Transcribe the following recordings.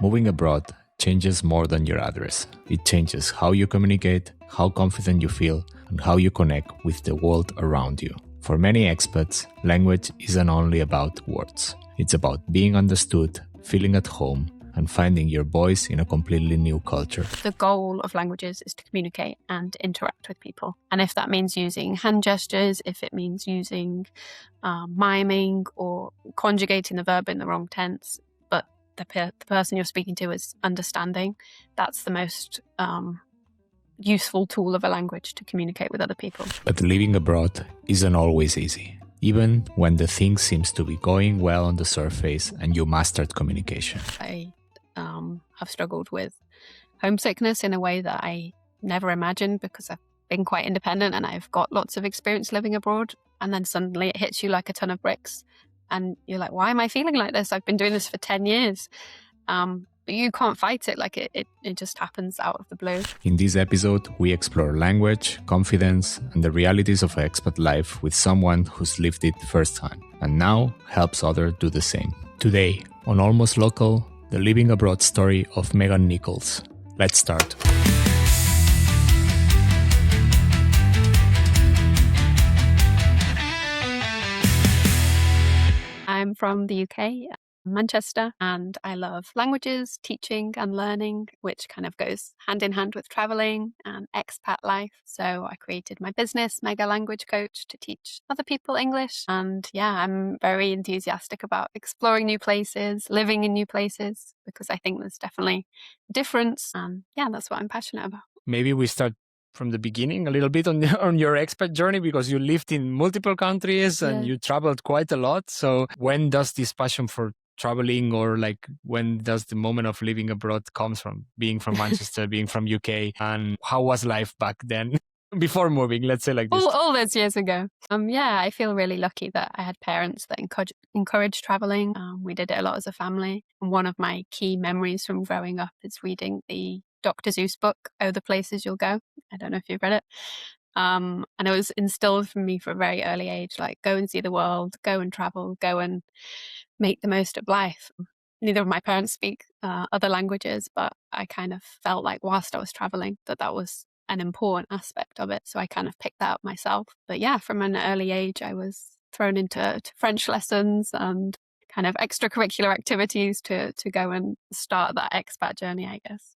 Moving abroad changes more than your address. It changes how you communicate, how confident you feel, and how you connect with the world around you. For many expats, language isn't only about words. It's about being understood, feeling at home, and finding your voice in a completely new culture. The goal of languages is to communicate and interact with people. And if that means using hand gestures, if it means using miming or conjugating the verb in the wrong tense, but the person you're speaking to is understanding, that's the most useful tool of a language to communicate with other people. But living abroad isn't always easy. Even when the thing seems to be going well on the surface and you mastered communication. I have struggled with homesickness in a way that I never imagined because I've been quite independent and I've got lots of experience living abroad. And then suddenly it hits you like a ton of bricks. And you're like, why am I feeling like this? I've been doing this for 10 years. But you can't fight it. Like it just happens out of the blue. In this episode, we explore language, confidence, and the realities of expat life with someone who's lived it firsthand and now helps others do the same. Today, on Almost Local, the living abroad story of Megan Nicholls. Let's start. I'm from the UK, Manchester, and I love languages, teaching and learning, which kind of goes hand in hand with traveling and expat life. So I created my business, Mega Language Coach, to teach other people English. And yeah, I'm very enthusiastic about exploring new places, living in new places, because I think there's definitely a difference. And yeah, that's what I'm passionate about. Maybe we start from the beginning a little bit on your expat journey, because you lived in multiple countries and you traveled quite a lot. So when does this passion for traveling, or like when does the moment of living abroad comes from? Being from Manchester, being from UK, and how was life back then before moving, let's say like this? All those years ago. Yeah, I feel really lucky that I had parents that encouraged traveling. We did it a lot as a family. And one of my key memories from growing up is reading the Dr. Seuss book, Oh, the Places You'll Go. I don't know if you've read it. And it was instilled from me from a very early age, like go and see the world, go and travel, go and make the most of life. Neither of my parents speak other languages, but I kind of felt like whilst I was traveling that was an important aspect of it. So I kind of picked that up myself. But yeah, from an early age, I was thrown into French lessons and kind of extracurricular activities to go and start that expat journey, I guess.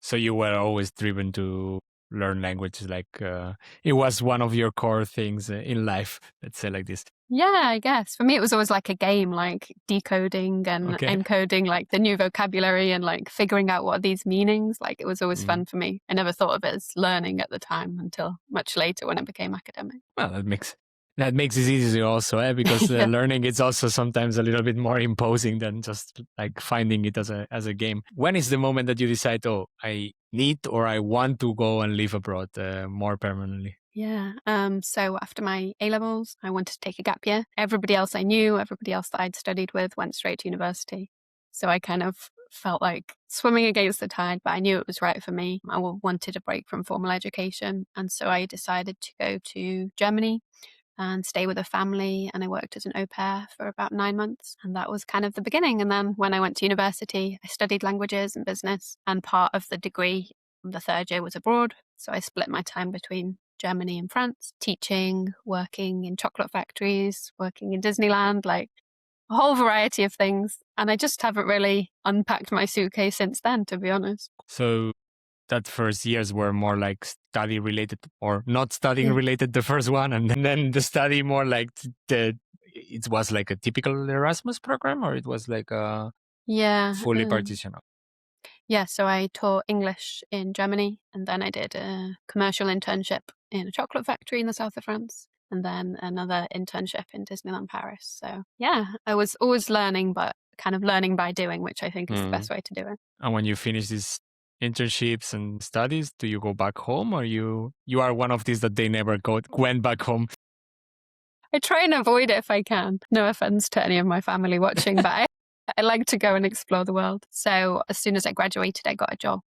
So you were always driven to learn languages, like it was one of your core things in life, let's say like this. Yeah, I guess. For me, it was always like a game, like decoding and encoding like the new vocabulary and like figuring out what are these meanings. Like it was always fun for me. I never thought of it as learning at the time until much later when it became academic. Well, that makes it easier also, because learning is also sometimes a little bit more imposing than just like finding it as a game. When is the moment that you decide, oh, I need or I want to go and live abroad more permanently? Yeah. So after my A-levels, I wanted to take a gap year. Everybody else I knew, everybody else that I'd studied with went straight to university. So I kind of felt like swimming against the tide, but I knew it was right for me. I wanted a break from formal education. And so I decided to go to Germany and stay with a family. And I worked as an au pair for about 9 months. And that was kind of the beginning. And then when I went to university, I studied languages and business. And part of the degree, the third year, was abroad. So I split my time between Germany and France, teaching, working in chocolate factories, working in Disneyland, like a whole variety of things. And I just haven't really unpacked my suitcase since then, to be honest. So that first years were more like study related or not studying related, the first one, and then the study more like it was like a typical Erasmus program, or it was like a fully partitioned? Yeah, so I taught English in Germany, and then I did a commercial internship in a chocolate factory in the south of France, and then another internship in Disneyland Paris. So yeah, I was always learning, but kind of learning by doing, which I think is the best way to do it. And when you finish these internships and studies, do you go back home, or you are one of these that they never went back home? I try and avoid it if I can. No offense to any of my family watching, but I like to go and explore the world. So as soon as I graduated, I got a job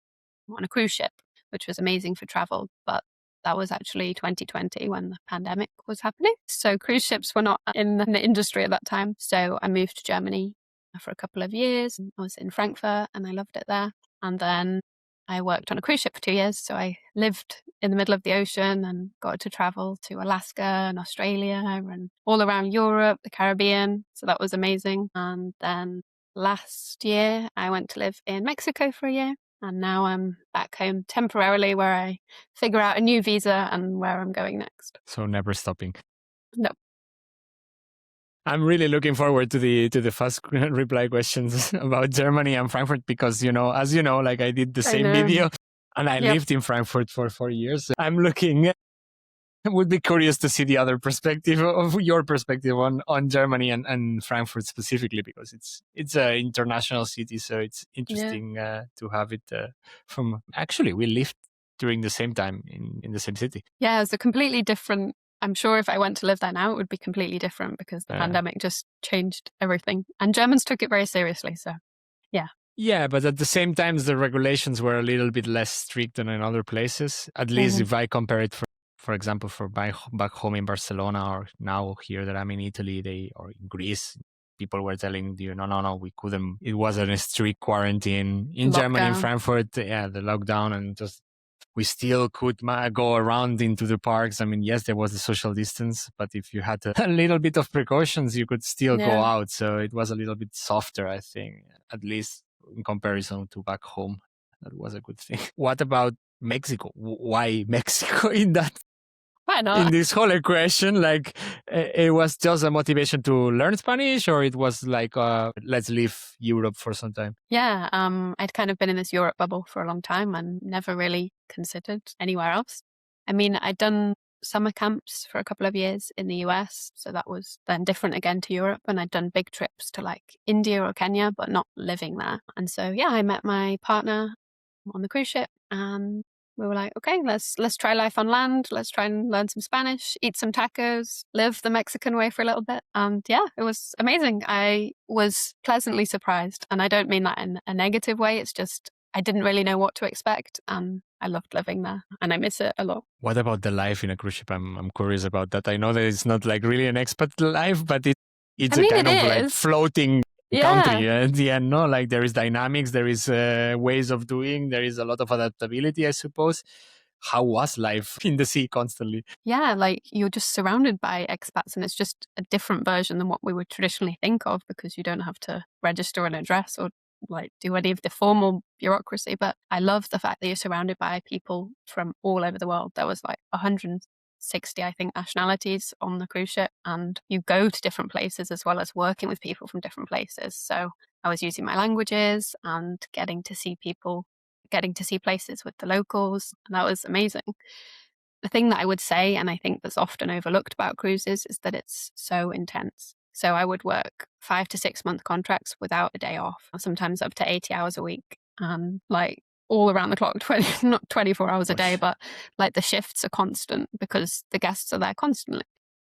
on a cruise ship, which was amazing for travel. But that was actually 2020 when the pandemic was happening. So cruise ships were not in the industry at that time. So I moved to Germany for a couple of years. I was in Frankfurt and I loved it there. And then I worked on a cruise ship for 2 years. So I lived in the middle of the ocean and got to travel to Alaska and Australia and all around Europe, the Caribbean. So that was amazing. And then last year, I went to live in Mexico for a year. And now I'm back home temporarily where I figure out a new visa and where I'm going next. So never stopping. No. I'm really looking forward to the fast reply questions about Germany and Frankfurt because, as you know, like I did the same video and I lived in Frankfurt for 4 years. I'm looking, would be curious to see the other perspective of your perspective on Germany and Frankfurt specifically because it's an international city. So it's interesting to have it from, actually, we lived during the same time in the same city. Yeah, it's a completely different. I'm sure if I went to live there now, it would be completely different because the pandemic just changed everything. And Germans took it very seriously. So, yeah. Yeah, but at the same time, the regulations were a little bit less strict than in other places. At least if I compare it, for example, for back home in Barcelona or now here that I'm in Italy, or in Greece, people were telling you, no, we couldn't. It wasn't a strict quarantine. In Germany, in Frankfurt, the lockdown and just... We still could go around into the parks. I mean, yes, there was the social distance, but if you had a little bit of precautions, you could still go out. So it was a little bit softer, I think, at least in comparison to back home. That was a good thing. What about Mexico? Why Mexico in that? Why not? In this whole equation, like it was just a motivation to learn Spanish, or it was like, let's leave Europe for some time? Yeah, I'd kind of been in this Europe bubble for a long time and never really considered anywhere else. I mean, I'd done summer camps for a couple of years in the US, so that was then different again to Europe. And I'd done big trips to like India or Kenya, but not living there. And so, yeah, I met my partner on the cruise ship and we were like, okay, let's try life on land. Let's try and learn some Spanish, eat some tacos, live the Mexican way for a little bit. And yeah, it was amazing. I was pleasantly surprised. And I don't mean that in a negative way. It's just, I didn't really know what to expect. And I loved living there and I miss it a lot. What about the life in a cruise ship? I'm curious about that. I know that it's not like really an expat life, but it's a kind of like floating country at the end, no? Like there is dynamics, there is ways of doing, there is a lot of adaptability, I suppose. How was life in the sea constantly? Yeah, like you're just surrounded by expats and it's just a different version than what we would traditionally think of because you don't have to register an address or like do any of the formal bureaucracy. But I love the fact that you're surrounded by people from all over the world. There was like 160, I think, nationalities on the cruise ship, and you go to different places as well as working with people from different places. So I was using my languages and getting to see places with the locals, and that was amazing. The thing that I would say, and I think that's often overlooked about cruises, is that it's so intense. So I would work 5 to 6 month contracts without a day off, sometimes up to 80 hours a week, like all around the clock, not 24 hours a day, but like the shifts are constant because the guests are there constantly.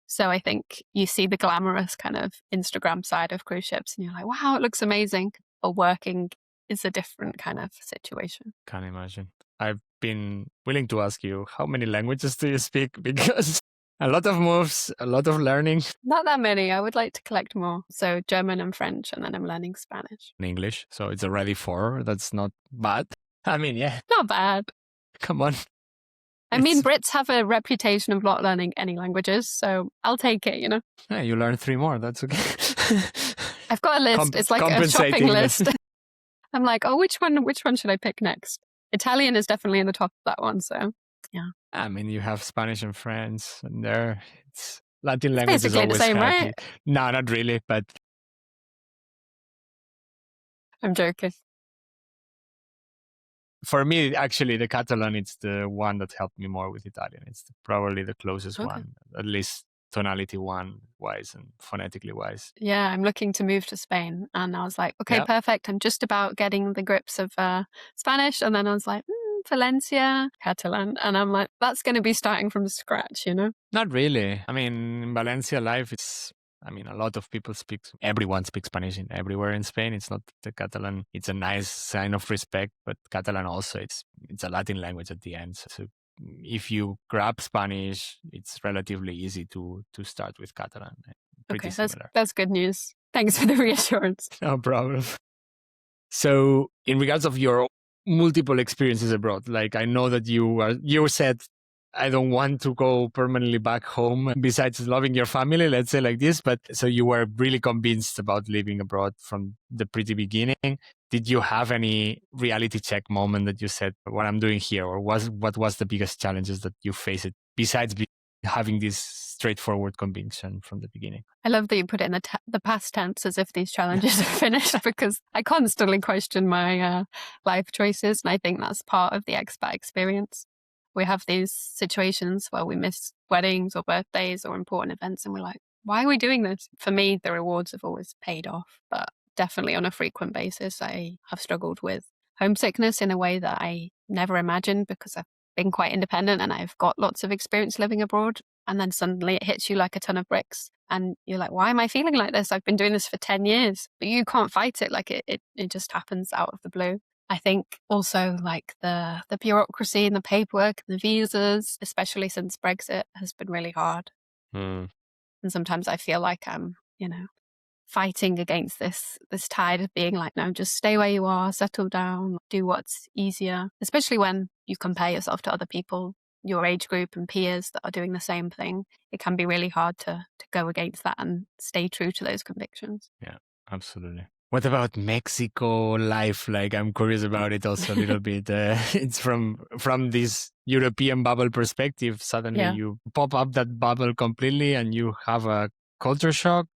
So I think you see the glamorous kind of Instagram side of cruise ships and you're like, wow, it looks amazing. But working is a different kind of situation. Can't imagine. I've been willing to ask you, how many languages do you speak? Because a lot of moves, a lot of learning. Not that many. I would like to collect more. So German and French, and then I'm learning Spanish. And English. So it's already 4. That's not bad. I mean, yeah. Not bad. Come on. I mean, Brits have a reputation of not learning any languages, so I'll take it, Yeah, you learn 3 more. That's okay. I've got a list. It's like a shopping list. I'm like, oh, which one should I pick next? Italian is definitely in the top of that one, so yeah. I mean, you have Spanish and French, and there, it's Latin language basically is always the same, happy. right? No, not really, but I'm joking. For me, actually, the Catalan, it's the one that helped me more with Italian. It's probably the closest one, at least tonality wise and phonetically wise. Yeah, I'm looking to move to Spain. And I was like, okay, perfect. I'm just about getting the grips of Spanish. And then I was like, Valencia, Catalan. And I'm like, that's going to be starting from scratch, Not really. I mean, in Valencia life, a lot of people everyone speaks Spanish everywhere in Spain. It's not the Catalan. It's a nice sign of respect, but Catalan also, it's a Latin language at the end. So if you grab Spanish, it's relatively easy to start with Catalan. Pretty similar. That's good news. Thanks for the reassurance. No problem. So in regards of your multiple experiences abroad, like I know that you said, I don't want to go permanently back home besides loving your family, let's say like this. But so you were really convinced about living abroad from the pretty beginning. Did you have any reality check moment that you said, what I'm doing here? Or what was the biggest challenges that you faced besides having this straightforward conviction from the beginning? I love that you put it in the past tense as if these challenges are finished, because I constantly question my life choices. And I think that's part of the expat experience. We have these situations where we miss weddings or birthdays or important events, and we're like, why are we doing this? For me, the rewards have always paid off, but definitely on a frequent basis, I have struggled with homesickness in a way that I never imagined, because I've been quite independent and I've got lots of experience living abroad. And then suddenly it hits you like a ton of bricks. And you're like, why am I feeling like this? I've been doing this for 10 years. But you can't fight it. Like it just happens out of the blue. I think also like the bureaucracy and the paperwork and the visas, especially since Brexit, has been really hard. And sometimes I feel like I'm, fighting against this tide of being like, no, just stay where you are, settle down, do what's easier, especially when you compare yourself to other people, your age group and peers that are doing the same thing. It can be really hard to go against that and stay true to those convictions. Yeah, absolutely. What about Mexico life? Like, I'm curious about it also a little bit. It's from this European bubble perspective. Suddenly you pop up that bubble completely and you have a culture shock.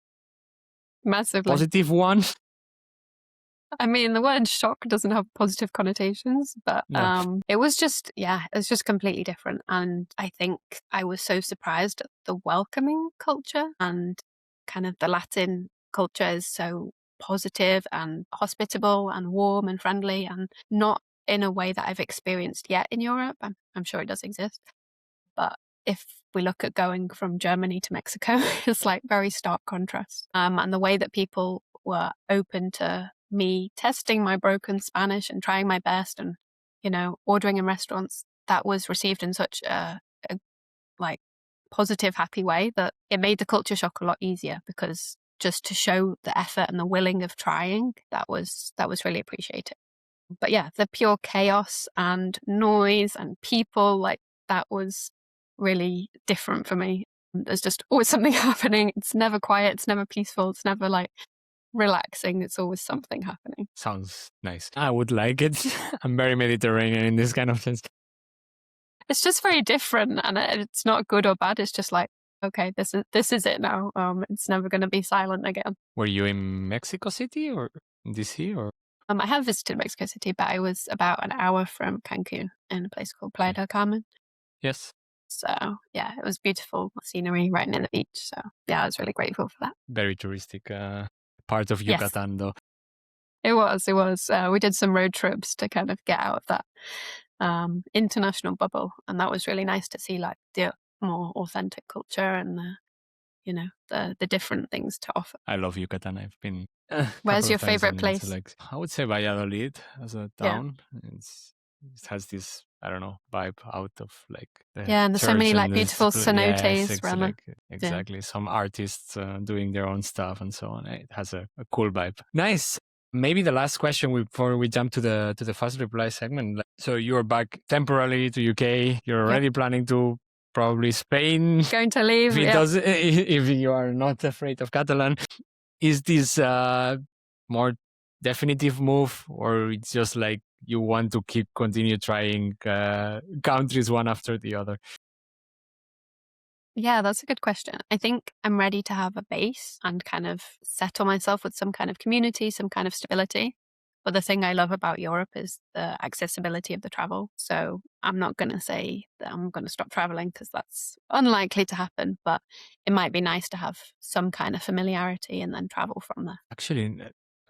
Massively. Positive one. I mean, the word shock doesn't have positive connotations, but it was just completely different. And I think I was so surprised at the welcoming culture, and kind of the Latin culture is so positive and hospitable and warm and friendly, and not in a way that I've experienced yet in Europe. I'm sure it does exist. But if we look at going from Germany to Mexico, it's like very stark contrast. And the way that people were open to me testing my broken Spanish and trying my best and, ordering in restaurants, that was received in such a like positive, happy way that it made the culture shock a lot easier, because just to show the effort and the willing of trying, that was really appreciated. But yeah, the pure chaos and noise and people, like that was really different for me. There's just always something happening. It's never quiet. It's never peaceful. It's never like relaxing. It's always something happening. Sounds nice. I would like it. I'm very Mediterranean in this kind of sense. It's just very different, and it's not good or bad. It's just like, okay, this is it now. It's never going to be silent again. Were you in Mexico City or DC or? I have visited Mexico City, but I was about an hour from Cancun in a place called Playa del Carmen. Yes. So yeah, it was beautiful scenery right near the beach. So yeah, I was really grateful for that. Very touristic part of Yucatan, though. It was. We did some road trips to kind of get out of that international bubble, and that was really nice to see, like the more authentic culture and the different things to offer. I love Yucatan. I've been. Where's your favorite place? Like, I would say Valladolid as a town. Yeah. It has this, I don't know, vibe out of like and there's so many like beautiful cenotes around. Exactly. Some artists doing their own stuff and so on. It has a cool vibe. Nice. Maybe the last question before we jump to the fast reply segment. So you're back temporarily to UK. You're already planning to probably Spain. Going to leave. If you are not afraid of Catalan. Is this more definitive move, or it's just like you want to continue trying countries one after the other? Yeah, that's a good question. I think I'm ready to have a base and kind of settle myself with some kind of community, some kind of stability. But the thing I love about Europe is the accessibility of the travel. So I'm not going to say that I'm going to stop traveling, because that's unlikely to happen. But it might be nice to have some kind of familiarity and then travel from there. Actually,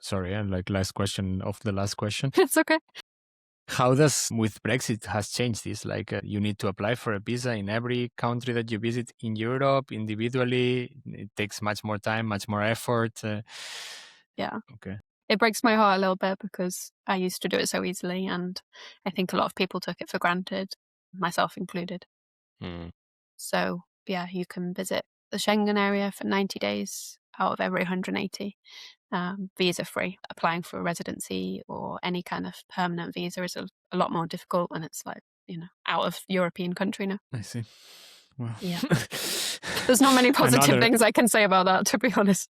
sorry, last question of the last question. It's okay. How does, with Brexit, has changed this? Like you need to apply for a visa in every country that you visit in Europe individually. It takes much more time, much more effort. Yeah. Okay. It breaks my heart a little bit, because I used to do it so easily, and I think a lot of people took it for granted, myself included. So yeah, you can visit the Schengen area for 90 days out of every 180 visa free. Applying for a residency or any kind of permanent visa is a lot more difficult, and it's like, out of European country now. I see. Well, yeah. There's not many positive things I can say about that, to be honest.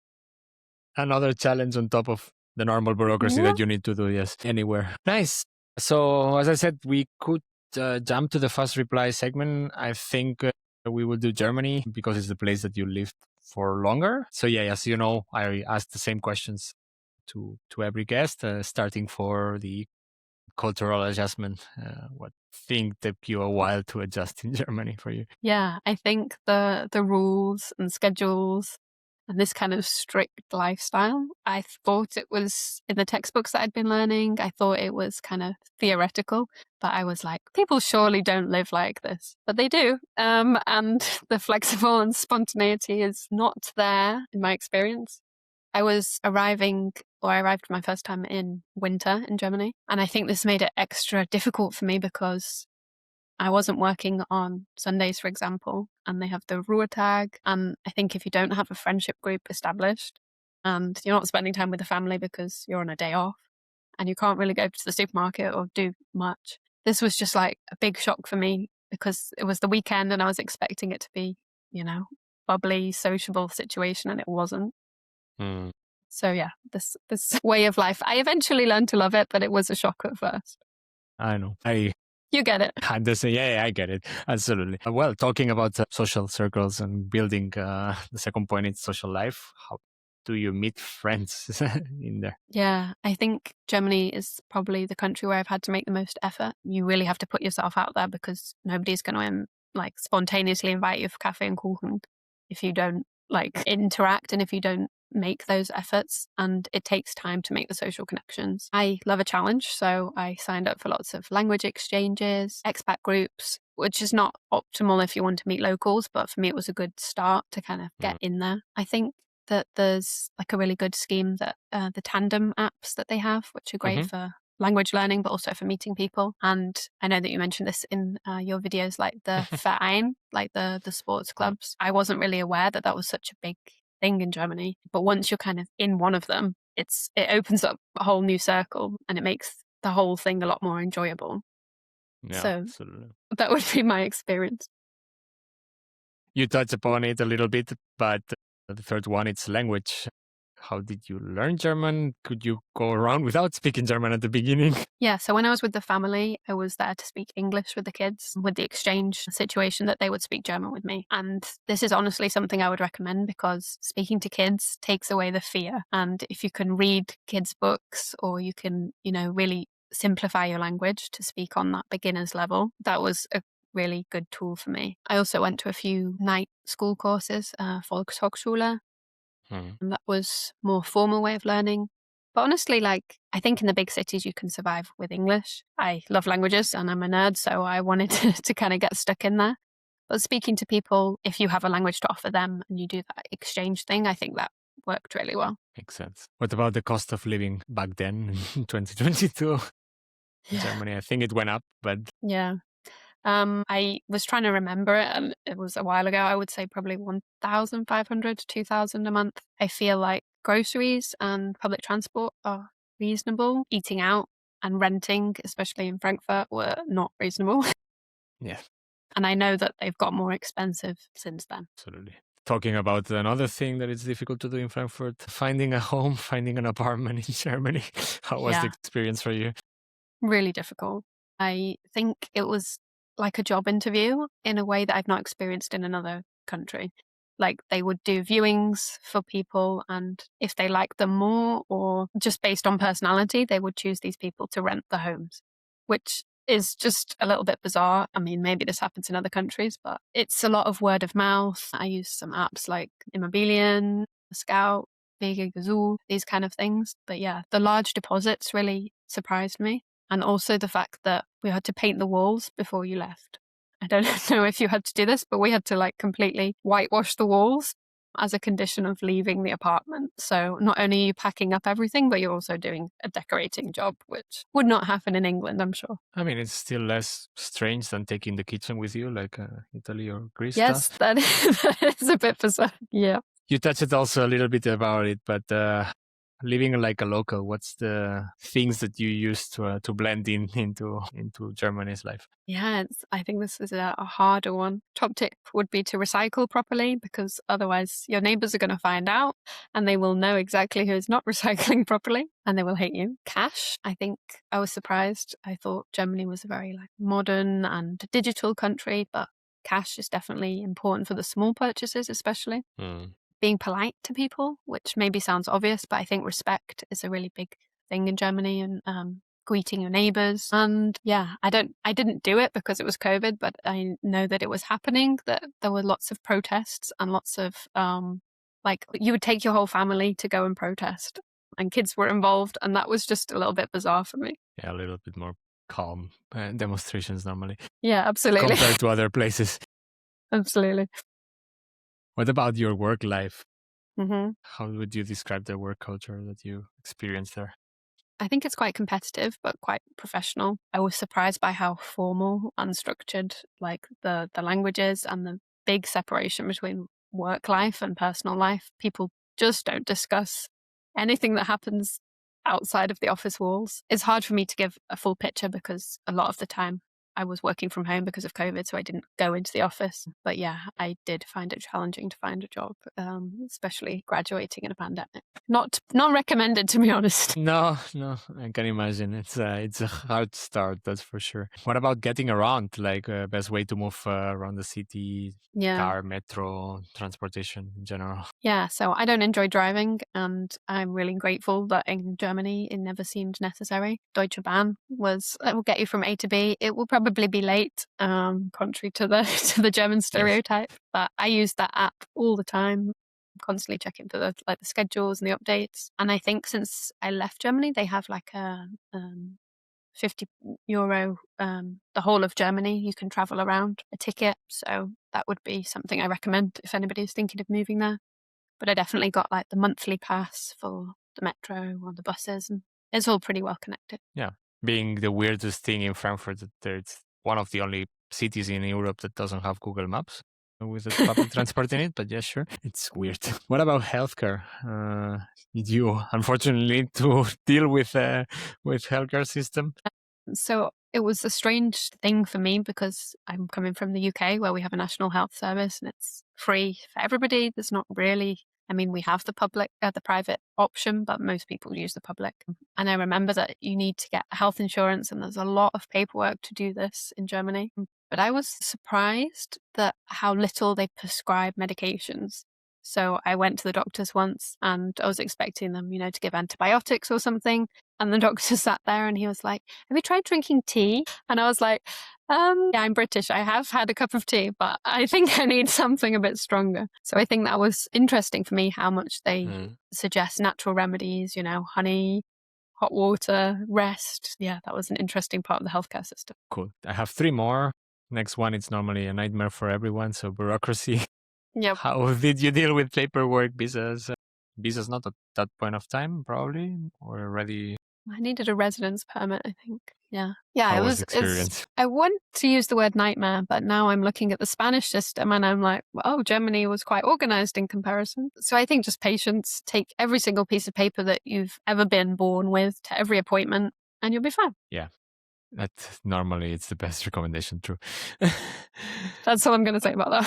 Another challenge on top of the normal bureaucracy that you need to do, yes, anywhere. Nice. So, as I said, we could jump to the fast reply segment. I think we will do Germany because it's the place that you lived for longer. So, yeah, as you know, I asked the same questions to every guest, starting for the cultural adjustment. What thing took you a while to adjust in Germany for you? Yeah, I think the rules and schedules and this kind of strict lifestyle, I thought it was in the textbooks that I'd been learning. I thought it was kind of theoretical, but I was like, people surely don't live like this, but they do. And the flexible and spontaneity is not there in my experience. I arrived my first time in winter in Germany. And I think this made it extra difficult for me because I wasn't working on Sundays, for example, and they have the Ruhetag. And I think if you don't have a friendship group established and you're not spending time with the family because you're on a day off and you can't really go to the supermarket or do much, this was just like a big shock for me because it was the weekend and I was expecting it to be, bubbly, sociable situation, and it wasn't. So yeah, this way of life, I eventually learned to love it, but it was a shock at first. I know. You get it. Yeah, I get it. Absolutely. Well, talking about social circles and building the second point is social life. How do you meet friends in there? Yeah, I think Germany is probably the country where I've had to make the most effort. You really have to put yourself out there because nobody's going to spontaneously invite you for cafe and kuchen if you don't interact and if you don't make those efforts, and it takes time to make the social connections. I love a challenge, so I signed up for lots of language exchanges, expat groups, which is not optimal if you want to meet locals, but for me it was a good start to kind of get in there. I think that there's a really good scheme that the tandem apps that they have, which are great for language learning, but also for meeting people. And I know that you mentioned this in your videos, like the Verein, like the sports clubs. I wasn't really aware that that was such a big thing in Germany, but once you're kind of in one of them, it opens up a whole new circle and it makes the whole thing a lot more enjoyable. Yeah, so absolutely. That would be my experience. You touched upon it a little bit, but the third one, it's language. How did you learn German? Could you go around without speaking German at the beginning? Yeah, so when I was with the family, I was there to speak English with the kids, with the exchange situation that they would speak German with me. And this is honestly something I would recommend because speaking to kids takes away the fear. And if you can read kids' books or you can, really simplify your language to speak on that beginner's level, that was a really good tool for me. I also went to a few night school courses, Volkshochschule. And that was more formal way of learning. But honestly, I think in the big cities, you can survive with English. I love languages and I'm a nerd, so I wanted to kind of get stuck in there. But speaking to people, if you have a language to offer them and you do that exchange thing, I think that worked really well. Makes sense. What about the cost of living back then in 2022? In Germany, I think it went up, but... Yeah. I was trying to remember it and it was a while ago. I would say probably 1,500 to 2,000 a month. I feel like groceries and public transport are reasonable. Eating out and renting, especially in Frankfurt, were not reasonable. Yeah. And I know that they've got more expensive since then. Absolutely. Talking about another thing that is difficult to do in Frankfurt, finding a home, finding an apartment in Germany. How was the experience for you? Really difficult. I think it was like a job interview in a way that I've not experienced in another country. They would do viewings for people, and if they liked them more or just based on personality, they would choose these people to rent the homes, which is just a little bit bizarre. I mean, maybe this happens in other countries, but it's a lot of word of mouth. I use some apps like Immobilien, Scout, Wege these kind of things. But yeah, the large deposits really surprised me. And also the fact that we had to paint the walls before you left. I don't know if you had to do this, but we had to completely whitewash the walls as a condition of leaving the apartment. So not only are you packing up everything, but you're also doing a decorating job, which would not happen in England, I'm sure. I mean, it's still less strange than taking the kitchen with you, like Italy or Greece stuff. Yes, that is a bit bizarre. Yeah. You touched also a little bit about it, but living like a local, what's the things that you use to blend into Germany's life? Yeah, I think this is a harder one. Top tip would be to recycle properly, because otherwise your neighbors are going to find out and they will know exactly who's not recycling properly and they will hate you. Cash, I think I was surprised. I thought Germany was a very modern and digital country, but cash is definitely important for the small purchases, especially. Being polite to people, which maybe sounds obvious, but I think respect is a really big thing in Germany, and greeting your neighbors. And yeah, I didn't do it because it was COVID, but I know that it was happening, that there were lots of protests and lots of you would take your whole family to go and protest, and kids were involved, and that was just a little bit bizarre for me. Yeah, a little bit more calm demonstrations normally. Yeah, absolutely. Compared to other places. Absolutely. What about your work life? Mm-hmm. How would you describe the work culture that you experienced there? I think it's quite competitive, but quite professional. I was surprised by how formal and structured the language is, and the big separation between work life and personal life. People just don't discuss anything that happens outside of the office walls. It's hard for me to give a full picture because a lot of the time I was working from home because of COVID, so I didn't go into the office. But yeah, I did find it challenging to find a job, especially graduating in a pandemic. Not recommended, to be honest. No, I can imagine. It's a hard start, that's for sure. What about getting around? Like best way to move around the city? Yeah. Car, metro, transportation in general. Yeah, so I don't enjoy driving, and I'm really grateful that in Germany it never seemed necessary. Deutsche Bahn it will get you from A to B. It will probably be late, contrary to the German stereotype. Yes. But I use that app all the time, constantly checking for the schedules and the updates. And I think since I left Germany, they have a €50, the whole of Germany. You can travel around, a ticket. So that would be something I recommend if anybody's thinking of moving there. But I definitely got the monthly pass for the metro or the buses, and it's all pretty well connected. Yeah. Being the weirdest thing in Frankfurt, that it's one of the only cities in Europe that doesn't have Google Maps with the public transport in it, but yeah, sure. It's weird. What about healthcare? Did you unfortunately need to deal with healthcare system? So it was a strange thing for me because I'm coming from the UK, where we have a national health service and it's free for everybody. There's not really, we have the private option, but most people use the public. And I remember that you need to get health insurance, and there's a lot of paperwork to do this in Germany. But I was surprised that how little they prescribe medications. So I went to the doctors once and I was expecting them, to give antibiotics or something. And the doctor sat there and he was like, "Have you tried drinking tea?" And I was like, yeah, I'm British. I have had a cup of tea, but I think I need something a bit stronger. So I think that was interesting for me, how much they suggest natural remedies, honey, hot water, rest. Yeah, that was an interesting part of the healthcare system. Cool. I have 3 more. Next one, it's normally a nightmare for everyone. So bureaucracy. Yep. How did you deal with paperwork, visas? Visas not at that point of time, probably, or already? I needed a residence permit, I think. Yeah. How was the experience? I want to use the word nightmare, but now I'm looking at the Spanish system and I'm like, Germany was quite organized in comparison. So I think just patience. Take every single piece of paper that you've ever been born with to every appointment and you'll be fine. Yeah. That normally it's the best recommendation, true. That's all I'm going to say about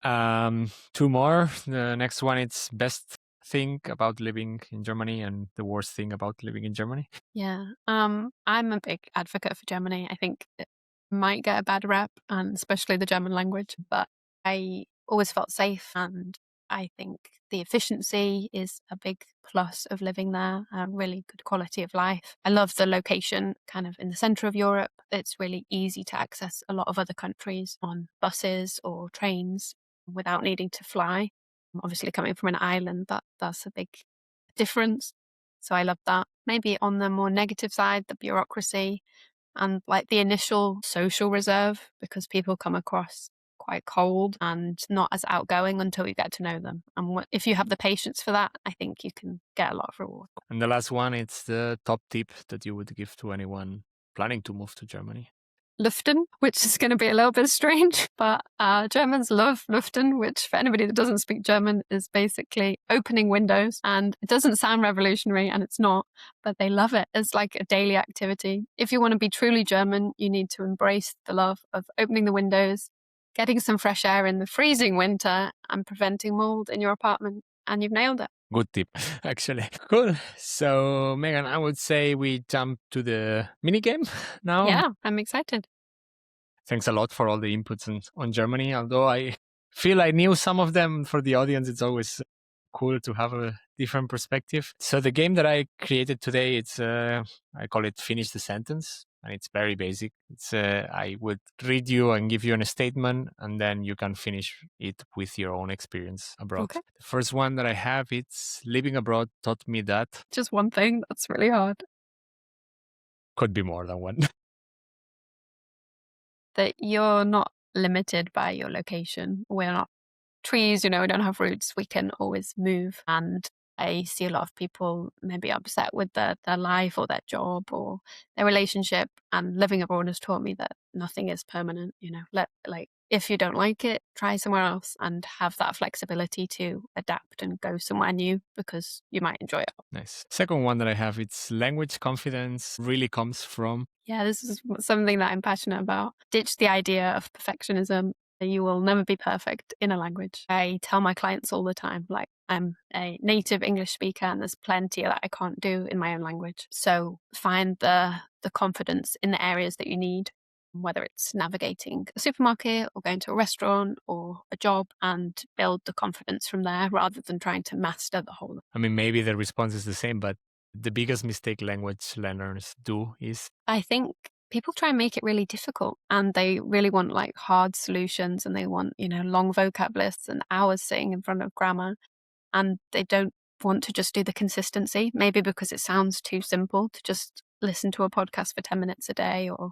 that. 2 more. The next one, it's best thing about living in Germany and the worst thing about living in Germany. Yeah. I'm a big advocate for Germany. I think it might get a bad rep, and especially the German language, but I always felt safe, and I think the efficiency is a big plus of living there, a really good quality of life. I love the location kind of in the center of Europe. It's really easy to access a lot of other countries on buses or trains without needing to fly. Obviously, coming from an island, that's a big difference. So I love that. Maybe on the more negative side, the bureaucracy and the initial social reserve, because people come across quite cold and not as outgoing until you get to know them. And if you have the patience for that, I think you can get a lot of reward. And the last one, it's the top tip that you would give to anyone planning to move to Germany. luften, which is going to be a little bit strange, but Germans love luften, which for anybody that doesn't speak German is basically opening windows. And it doesn't sound revolutionary, and it's not, but they love it. It's like a daily activity. If you want to be truly German, you need to embrace the love of opening the windows, getting some fresh air in the freezing winter, and preventing mold in your apartment. And you've nailed it. Good tip, actually. Cool. So, Megan, I would say we jump to the mini game now. Yeah, I'm excited. Thanks a lot for all the inputs on Germany. Although I feel I knew some of them, for the audience, it's always cool to have a different perspective. So the game that I created today, it's I call it Finish the Sentence. And it's very basic. It's I would read you and give you a statement, and then you can finish it with your own experience abroad. Okay. The first one that I have, it's living abroad taught me that. Just one thing. That's really hard. Could be more than one. That you're not limited by your location. We're not trees, we don't have roots. We can always move. And I see a lot of people maybe upset with their life or their job or their relationship. And living abroad has taught me that nothing is permanent. If you don't like it, try somewhere else and have that flexibility to adapt and go somewhere new because you might enjoy it. Nice. Second one that I have, it's language confidence really comes from. Yeah, this is something that I'm passionate about. Ditch the idea of perfectionism. You will never be perfect in a language. I tell my clients all the time, I'm a native English speaker and there's plenty that I can't do in my own language. So find the confidence in the areas that you need, whether it's navigating a supermarket or going to a restaurant or a job, and build the confidence from there rather than trying to master the whole. I mean, maybe the response is the same, but the biggest mistake language learners do is, I think, people try and make it really difficult, and they really want hard solutions, and they want, long vocab lists and hours sitting in front of grammar, and they don't want to just do the consistency, maybe because it sounds too simple to just listen to a podcast for 10 minutes a day, or,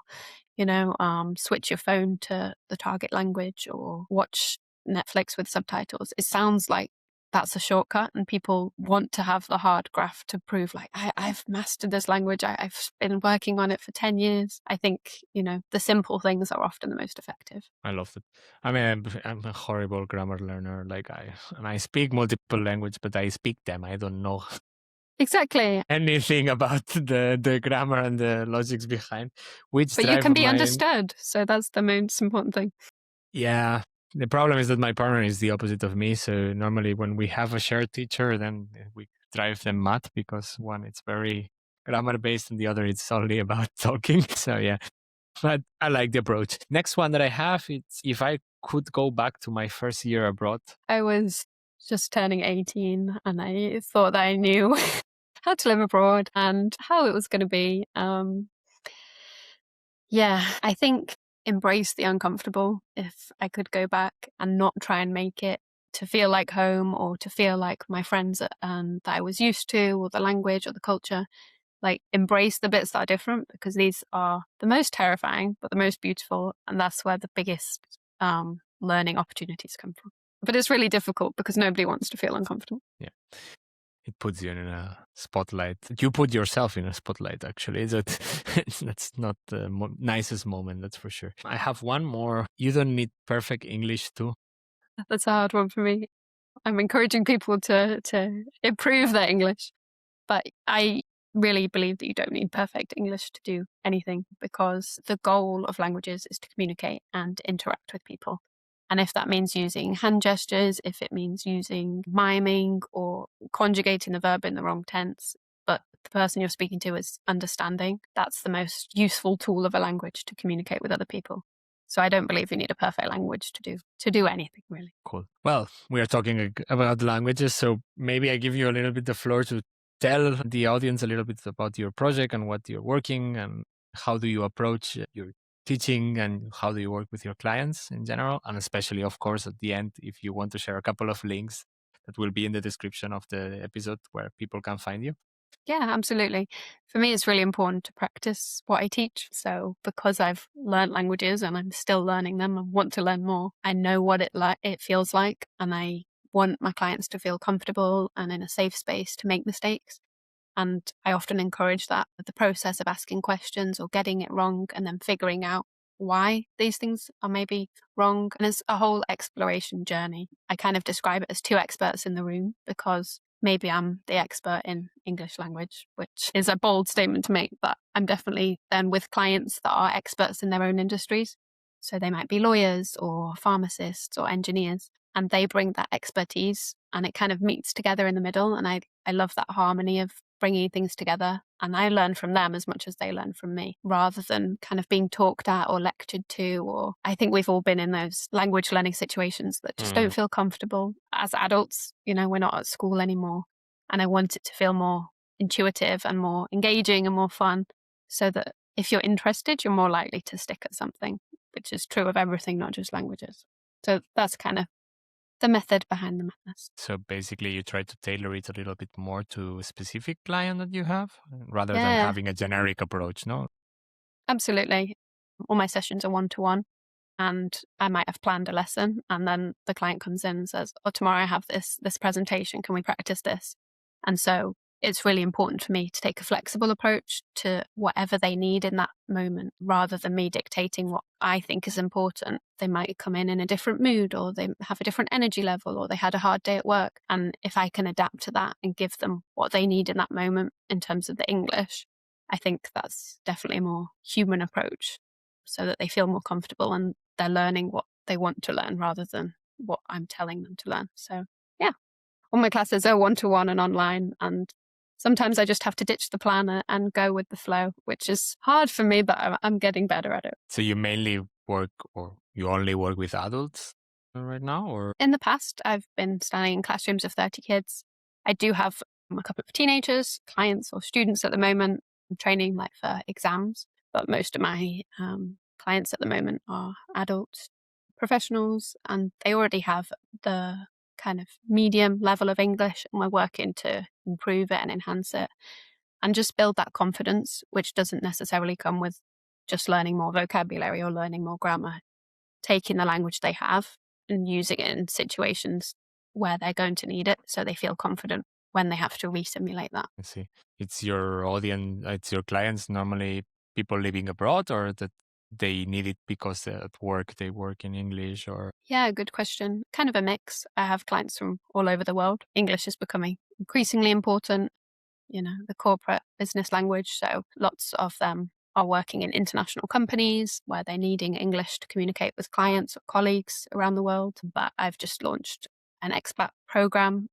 switch your phone to the target language or watch Netflix with subtitles. It sounds like that's a shortcut, and people want to have the hard graph to prove I've mastered this language. I've been working on it for 10 years. I think, the simple things are often the most effective. I love it. I mean, I'm a horrible grammar learner. I speak multiple languages, but I speak them. I don't know exactly anything about the grammar and the logics behind. But you can be understood. So that's the most important thing. Yeah. The problem is that my partner is the opposite of me. So normally when we have a shared teacher, then we drive them mad because one, it's very grammar based and the other, it's only about talking. So yeah, but I like the approach. Next one that I have, it's if I could go back to my first year abroad. I was just turning 18 and I thought that I knew how to live abroad and how it was going to be. I think embrace the uncomfortable. If I could go back and not try and make it to feel like home or to feel like my friends that I was used to, or the language or the culture, embrace the bits that are different, because these are the most terrifying but the most beautiful, and that's where the biggest learning opportunities come from. But it's really difficult because nobody wants to feel uncomfortable. Yeah. It puts you in a spotlight. You put yourself in a spotlight, actually. That's not the nicest moment, that's for sure. I have one more. You don't need perfect English too. That's a hard one for me. I'm encouraging people to improve their English. But I really believe that you don't need perfect English to do anything, because the goal of languages is to communicate and interact with people. And if that means using hand gestures, if it means using miming or conjugating the verb in the wrong tense, but the person you're speaking to is understanding, that's the most useful tool of a language to communicate with other people. So I don't believe you need a perfect language to do anything, really. Cool. Well, we are talking about languages, so maybe I give you a little bit the floor to tell the audience a little bit about your project and what you're working and how do you approach your teaching and how do you work with your clients in general, and especially, of course, at the end, if you want to share a couple of links that will be in the description of the episode where people can find you. Yeah, absolutely. For me, it's really important to practice what I teach. So because I've learned languages and I'm still learning them and want to learn more, I know what it feels like, and I want my clients to feel comfortable and in a safe space to make mistakes. And I often encourage that, the process of asking questions or getting it wrong and then figuring out why these things are maybe wrong. And it's a whole exploration journey. I kind of describe it as two experts in the room, because maybe I'm the expert in English language, which is a bold statement to make, but I'm definitely then with clients that are experts in their own industries. So they might be lawyers or pharmacists or engineers, and they bring that expertise and it kind of meets together in the middle. And I love that harmony of bringing things together. And I learn from them as much as they learn from me, rather than kind of being talked at or lectured to. Or I think we've all been in those language learning situations that just don't feel comfortable. As adults, we're not at school anymore. And I want it to feel more intuitive and more engaging and more fun, so that if you're interested, you're more likely to stick at something, which is true of everything, not just languages. So that's kind of the method behind the madness. So basically you try to tailor it a little bit more to a specific client that you have, rather than having a generic approach, no? Absolutely. All my sessions are one-to-one, and I might have planned a lesson, and then the client comes in and says, tomorrow I have this presentation, can we practice this? And so it's really important for me to take a flexible approach to whatever they need in that moment, rather than me dictating what I think is important. They might come in a different mood, or they have a different energy level, or they had a hard day at work. And if I can adapt to that and give them what they need in that moment in terms of the English, I think that's definitely a more human approach, so that they feel more comfortable and they're learning what they want to learn rather than what I'm telling them to learn. So yeah, all my classes are one-to-one and online, and sometimes I just have to ditch the planner and go with the flow, which is hard for me, but I'm getting better at it. So you mainly work, or you only work with adults right now? Or in the past, I've been standing in classrooms of 30 kids. I do have a couple of teenagers, clients or students at the moment. I'm training like for exams, but most of my clients at the moment are adult professionals, and they already have the kind of medium level of English, and we're working to improve it and enhance it and just build that confidence, which doesn't necessarily come with just learning more vocabulary or learning more grammar. Taking the language they have and using it in situations where they're going to need it, so they feel confident when they have to re-simulate that. I see. It's your audience, it's your clients, normally people living abroad, or that they need it because at work they work in English? Or Yeah, good question. Kind of a mix. I have clients from all over the world. English is becoming increasingly important, the corporate business language. So lots of them are working in international companies where they're needing English to communicate with clients or colleagues around the world. But I've just launched an Expat program.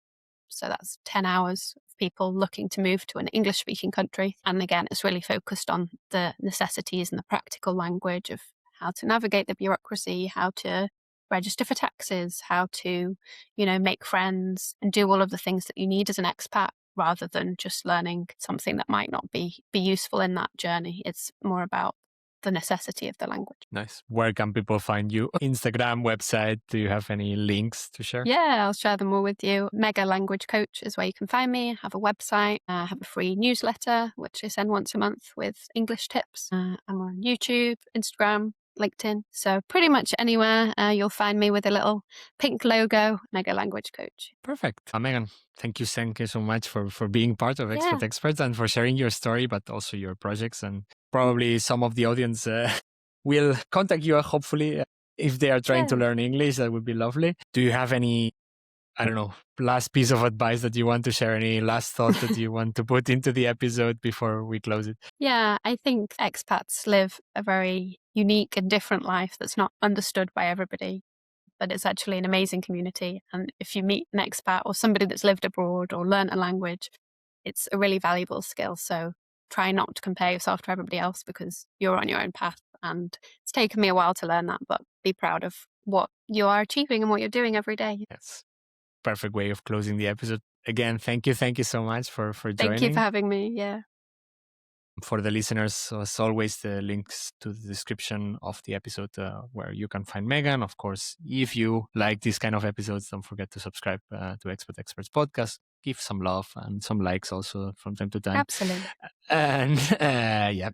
So that's 10 hours of people looking to move to an English-speaking country. And again, it's really focused on the necessities and the practical language of how to navigate the bureaucracy, how to register for taxes, how to, make friends and do all of the things that you need as an expat, rather than just learning something that might not be useful in that journey. It's more about the necessity of the language. Nice. Where can people find you? Instagram, website? Do you have any links to share? Yeah, I'll share them all with you. Mega Language Coach is where you can find me. I have a website. I have a free newsletter, which I send once a month with English tips. I'm on YouTube, Instagram, LinkedIn. So pretty much anywhere you'll find me with a little pink logo, Mega Language Coach. Perfect. Megan, thank you so much for being part of Expat Experts and for sharing your story, but also your projects. And probably some of the audience will contact you, hopefully, if they are trying to learn English. That would be lovely. Do you have any, last piece of advice that you want to share? Any last thought that you want to put into the episode before we close it? Yeah, I think expats live a very unique and different life that's not understood by everybody, but it's actually an amazing community. And if you meet an expat or somebody that's lived abroad or learned a language, it's a really valuable skill. So try not to compare yourself to everybody else, because you're on your own path. And it's taken me a while to learn that, but be proud of what you are achieving and what you're doing every day. Yes. Perfect way of closing the episode. Again, thank you so much for joining. Thank you for having me. Yeah. For the listeners, as always, the links to the description of the episode where you can find Megan. Of course, if you like these kind of episodes, don't forget to subscribe to Expat Experts podcast. Give some love and some likes also from time to time. Absolutely. And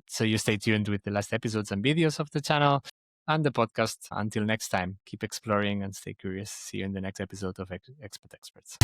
so you stay tuned with the last episodes and videos of the channel and the podcast. Until next time, keep exploring and stay curious. See you in the next episode of Expat Experts.